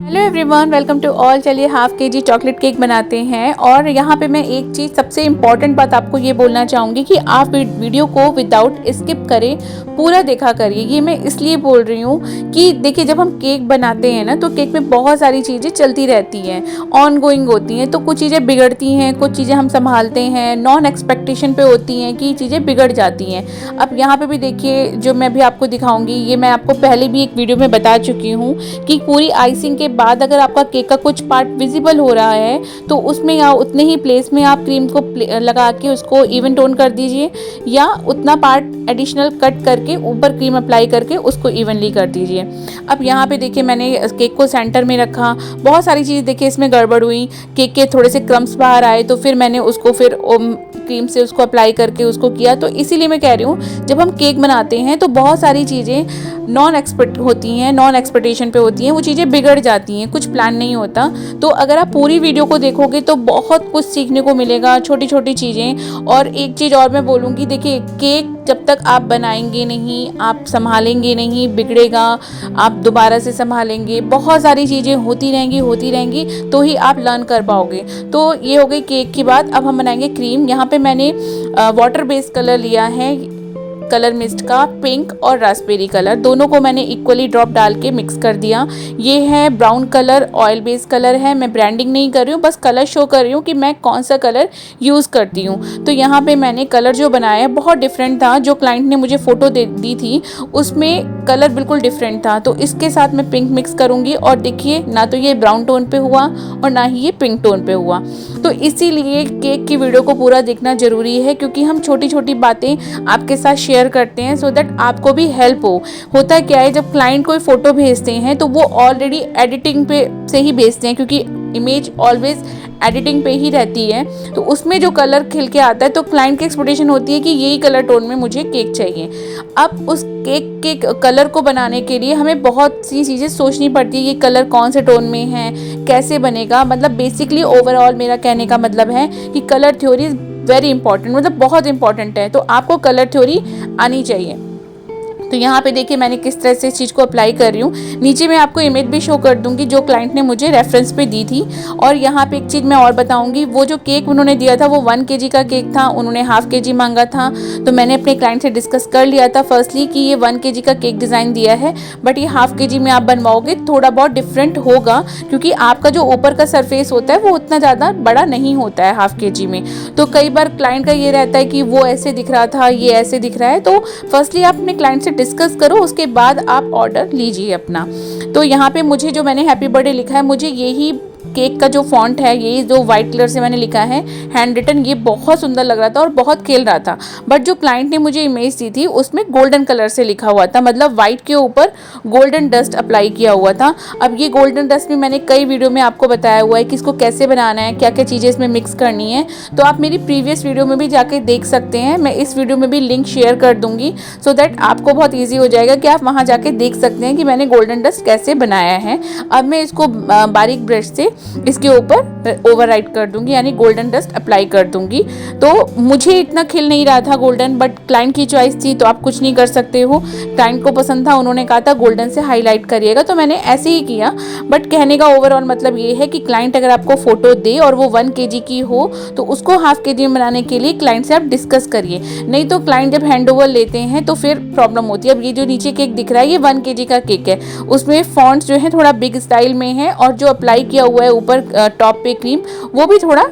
Hello everyone, welcome to all. चलिए half KG chocolate cake बनाते हैं। और यहाँ पे मैं एक चीज़ सबसे इम्पॉर्टेंट बात आपको ये बोलना चाहूँगी कि आप वीडियो को विदाउट स्किप करें, पूरा देखा करिए। ये मैं इसलिए बोल रही हूँ कि देखिए, जब हम केक बनाते हैं ना, तो केक में बहुत सारी चीज़ें चलती रहती हैं, ऑन गोइंग होती हैं। तो कुछ चीज़ें बिगड़ती हैं, कुछ चीज़ें हम संभालते हैं, नॉन एक्सपेक्टेशन पे होती हैं कि चीज़ें बिगड़ जाती हैं। अब यहाँ पे भी देखिए, जो मैं भी आपको दिखाऊंगी, ये मैं आपको पहले भी एक वीडियो में बता चुकी हूँ कि पूरी आइसिंग के बाद अगर आपका केक का कुछ पार्ट विजिबल हो रहा है तो उसमें या उतने ही प्लेस में आप क्रीम को लगा के उसको इवन टोन कर दीजिए, या उतना पार्ट एडिशनल कट करके ऊपर क्रीम अप्लाई करके उसको इवनली कर दीजिए। अब यहाँ पे देखिए, मैंने केक को सेंटर में रखा। बहुत सारी चीज़ देखिए इसमें गड़बड़ हुई, केक के थोड़े से क्रम्स बाहर आए, तो फिर मैंने उसको फिर क्रीम से उसको अप्लाई करके उसको किया। तो इसीलिए मैं कह रही हूँ, जब हम केक बनाते हैं तो बहुत सारी चीज़ें नॉन एक्सपेक्ट होती हैं, नॉन एक्सपेक्टेशन पे होती हैं, वो चीज़ें बिगड़ जाती हैं, कुछ प्लान नहीं होता। तो अगर आप पूरी वीडियो को देखोगे तो बहुत कुछ सीखने को मिलेगा, छोटी छोटी चीज़ें। और एक चीज़ और मैं बोलूँगी, देखिए केक जब तक आप बनाएंगे नहीं, आप संभालेंगे नहीं, बिगड़ेगा, आप दोबारा से संभालेंगे, बहुत सारी चीज़ें होती रहेंगी तो ही आप लर्न कर पाओगे। तो ये हो गई केक की बात। अब हम बनाएंगे क्रीम। यहाँ पे मैंने वाटर बेस्ड कलर लिया है, कलर मिस्ट का पिंक और रास्पबेरी कलर, दोनों को मैंने इक्वली ड्रॉप डाल के मिक्स कर दिया। ये है brown colour, oil based colour है। मैं ब्रांडिंग नहीं कर रही हूँ, बस कलर शो कर रही हूँ कि मैं कौन सा कलर यूज़ करती हूँ। तो यहाँ पे मैंने कलर जो बनाया है बहुत डिफरेंट था। जो क्लाइंट ने मुझे फ़ोटो दी थी उसमें कलर बिल्कुल डिफरेंट था। तो इसके साथ मैं पिंक मिक्स करूँगी। और देखिए, ना तो ये ब्राउन टोन पे हुआ और ना ही ये पिंक टोन पे हुआ। तो इसीलिए केक की वीडियो को पूरा देखना ज़रूरी है, क्योंकि हम छोटी छोटी बातें आपके साथ शेयर करते हैं सो दैट आपको भी हेल्प हो। होता क्या है, जब क्लाइंट कोई फोटो भेजते हैं तो वो ऑलरेडी एडिटिंग पे से ही भेजते हैं, क्योंकि इमेज ऑलवेज एडिटिंग पे ही रहती है। तो उसमें जो कलर खिल के आता है तो क्लाइंट की एक्सपेक्टेशन होती है कि यही कलर टोन में मुझे केक चाहिए। अब उस केक के कलर को बनाने के लिए हमें बहुत सी चीज़ें सोचनी पड़ती है। ये कलर कौन से टोन में है, कैसे बनेगा। मतलब बेसिकली ओवरऑल मेरा कहने का मतलब है कि colour theory is very important, मतलब बहुत इंपॉर्टेंट है। तो आपको कलर थ्योरी आनी चाहिए। तो यहाँ पे देखिए मैंने किस तरह से इस चीज़ को अप्लाई कर रही हूँ। नीचे मैं आपको इमेज भी शो कर दूंगी जो क्लाइंट ने मुझे रेफरेंस पे दी थी। और यहाँ पे एक चीज़ मैं और बताऊंगी, वो जो केक उन्होंने दिया था वो 1 kg का केक था, उन्होंने हाफ केजी मांगा था। तो मैंने अपने क्लाइंट से डिस्कस कर लिया था फर्स्टली कि ये 1 kg का केक डिज़ाइन दिया है, बट ये हाफ केजी में आप बनवाओगे थोड़ा बहुत डिफरेंट होगा, क्योंकि आपका जो ऊपर का सरफेस होता है वो उतना ज़्यादा बड़ा नहीं होता है हाफ केजी में। तो कई बार क्लाइंट का ये रहता है कि वो ऐसे दिख रहा था, ये ऐसे दिख रहा है। तो फर्स्टली आप अपने क्लाइंट से डिस्कस करो, उसके बाद आप ऑर्डर लीजिए अपना। तो यहाँ पे मुझे जो मैंने हैप्पी बर्थडे लिखा है, मुझे यही केक का जो फॉन्ट है, यही जो वाइट कलर से मैंने लिखा है हैंड रिटन, ये बहुत सुंदर लग रहा था और बहुत खेल रहा था। बट जो क्लाइंट ने मुझे इमेज दी थी उसमें गोल्डन कलर से लिखा हुआ था, मतलब वाइट के ऊपर गोल्डन डस्ट अप्लाई किया हुआ था। अब ये गोल्डन डस्ट भी मैंने कई वीडियो में आपको बताया हुआ है कि इसको कैसे बनाना है, क्या क्या चीज़ें इसमें मिक्स करनी है। तो आप मेरी प्रीवियस वीडियो में भी जाके देख सकते हैं। मैं इस वीडियो में भी लिंक शेयर कर दूंगी सो दैट आपको बहुत ईजी हो जाएगा कि आप वहाँ जाके देख सकते हैं कि मैंने गोल्डन डस्ट कैसे बनाया है। अब मैं इसको बारीक ब्रश से इसके ऊपर ओवरराइड कर दूंगी, यानी गोल्डन डस्ट अप्लाई कर दूंगी। तो मुझे इतना खिल नहीं रहा था गोल्डन, बट क्लाइंट की चॉइस थी तो आप कुछ नहीं कर सकते हो। क्लाइंट को पसंद था, उन्होंने कहा था गोल्डन से हाईलाइट करिएगा, तो मैंने ऐसे ही किया। बट कहने का ओवरऑल मतलब ये है कि क्लाइंट अगर आपको फोटो दे और वो 1 kg की हो तो उसको हाफ केजी में बनाने के लिए क्लाइंट से आप डिस्कस करिए। नहीं तो क्लाइंट जब हैंड ओवर लेते हैं तो फिर प्रॉब्लम होती है। अब ये जो नीचे केक दिख रहा है ये 1 kg का केक है, उसमें फॉन्ट्स जो है थोड़ा बिग स्टाइल में है, और जो अप्लाई किया हुआ है ऊपर टॉप पे क्रीम वो भी थोड़ा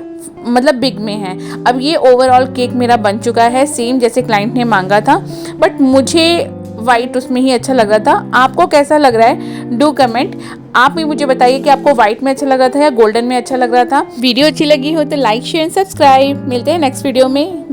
मतलब बिग में है। अब ये ओवरऑल केक मेरा बन चुका है सेम जैसे क्लाइंट ने मांगा था, बट मुझे वाइट उसमें ही अच्छा लग रहा था। आपको कैसा लग रहा है, डू कमेंट। आप भी मुझे बताइए कि आपको वाइट में अच्छा लग रहा था या गोल्डन में अच्छा लग रहा था। वीडियो अच्छी लगी हो तो लाइक शेयर सब्सक्राइब। मिलते हैं नेक्स्ट वीडियो में।